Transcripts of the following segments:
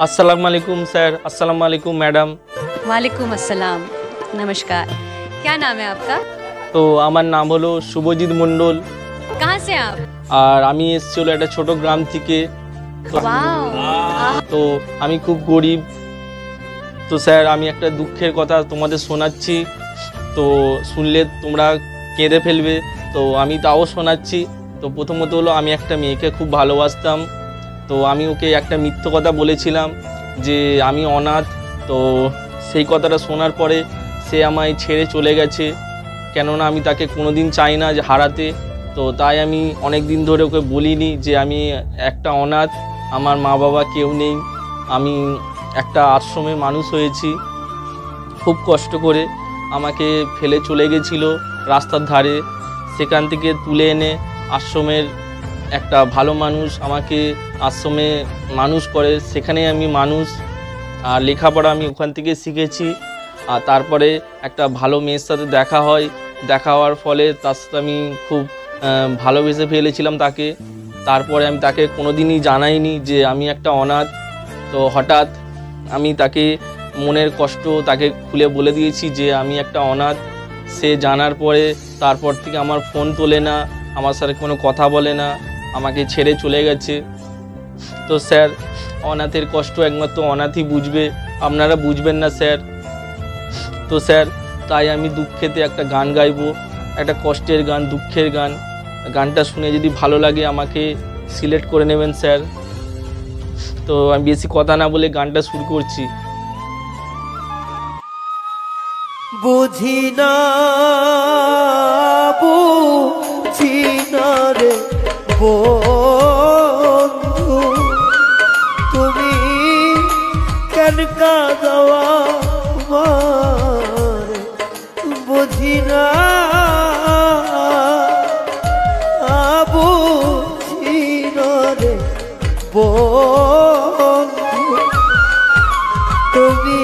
अस्सलाम वालेकुम सर, अस्सलाम वालेकुम मैडम। वालेकुम अस्सलाम, नमस्कार। क्या नाम है आपका? तो আমার নাম হলো শুভজিৎ মণ্ডল। कहाँ से आप? আর আমি এসেছি হলো একটা ছোট গ্রাম থেকে। वाओ। তো আমি খুব গরিব। তো স্যার আমি একটা দুঃখের কথা তোমাদের শোনাচ্ছি, তো শুনলে তোমরা কেঁদে ফেলবে, তো আমি তাও শোনাচ্ছি। তো প্রথমত হলো আমি একটা মেয়েকে খুব ভালোবাসতাম। তো আমি ওকে একটা মিথ্যে কথা বলেছিলাম যে আমি অনাথ। তো সেই কথাটা শোনার পরে সে আমায় ছেড়ে চলে গেছে, কেননা আমি তাকে কোনোদিন চাই না যে হারাতে। তো তাই আমি অনেক দিন ধরে ওকে বলিনি যে আমি একটা অনাথ, আমার মা বাবা কেউ নেই, আমি একটা আশ্রমে মানুষ হয়েছি। খুব কষ্ট করে আমাকে ফেলে চলে গেছিলো রাস্তার ধারে, সেখান থেকে তুলে এনে আশ্রমের একটা ভালো মানুষ আমাকে আশ্রমে মানুষ করে, সেখানে আমি মানুষ। আর লেখাপড়া আমি ওখান থেকে শিখেছি। আর তারপরে একটা ভালো মেয়ের সাথে দেখা হয়, দেখা হওয়ার ফলে তার সাথে আমি খুব ভালোবেসে ফেলেছিলাম তাকে। তারপরে আমি তাকে কোনো দিনই জানাইনি যে আমি একটা অনাথ। তো হঠাৎ আমি তাকে মনের কষ্ট তাকে খুলে বলে দিয়েছি যে আমি একটা অনাথ। সে জানার পরে তারপর থেকে আমার ফোন তোলে না, আমার সাথে কোনো কথা বলে না, আমাকে ছেড়ে চলে গেছে। তো স্যার অনাথের কষ্ট একমাত্র অনাথই বুঝবে, আপনারা বুঝবেন না স্যার। তো স্যার তাই আমি দুঃখেতে একটা গান গাইবো, একটা কষ্টের গান, দুঃখের গান। গানটা শুনে যদি ভালো লাগে আমাকে সিলেক্ট করে নেবেন স্যার। তো আমি বেশি কথা না বলে গানটা শুরু করছি। বুঝি না বুঝি না রে বন্ধু, তুমি কেন কাঁদাওয়া আমারে, বুঝি না বুঝি না রে বন্ধু, তুমি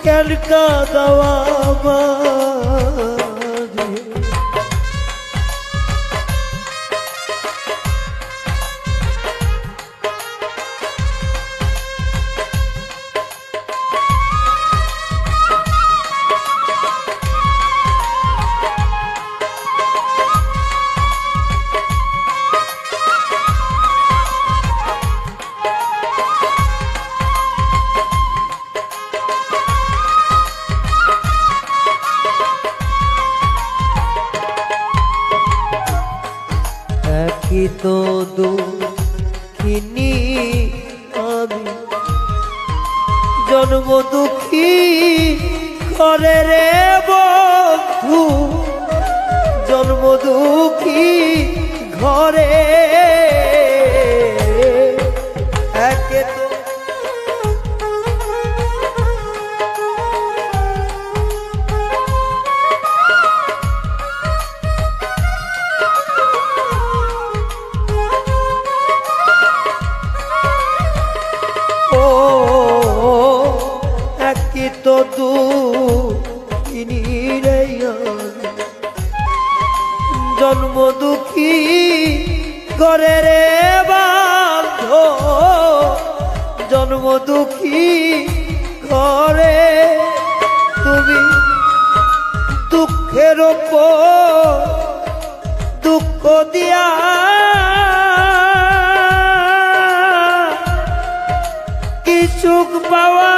কেন কাঁদাওয়া আমারে। একই তো দুঃখিনী আমি, জন্ম দুঃখী ঘরে রে বন্ধু, জন্ম দুঃখী ঘরে। একে তো তো দুঃখিনী রে জন্ম দুঃখী ঘরে রে বান্ধ, জন্ম দুঃখী ঘরে। তুমি দুঃখের ওপর দুঃখ দিয়া কি সুখ পাওয়া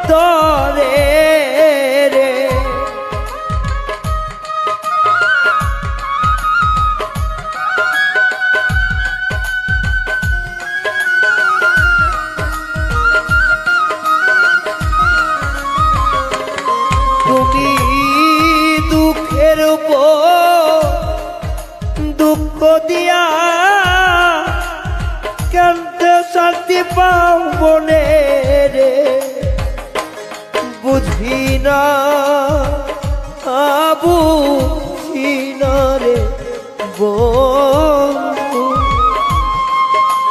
তরে রে। তুমি দুঃখের উপর দুঃখ দিয়া কেমতে শান্তি পাও মনে রে, বুঝি না বুঝি না রে বন্ধু,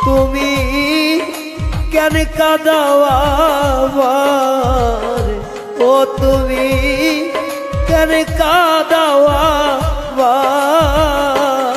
তুমি কেন কাঁদাওয়া আমারে, ও তুমি কেন কাঁদাওয়া আমারে।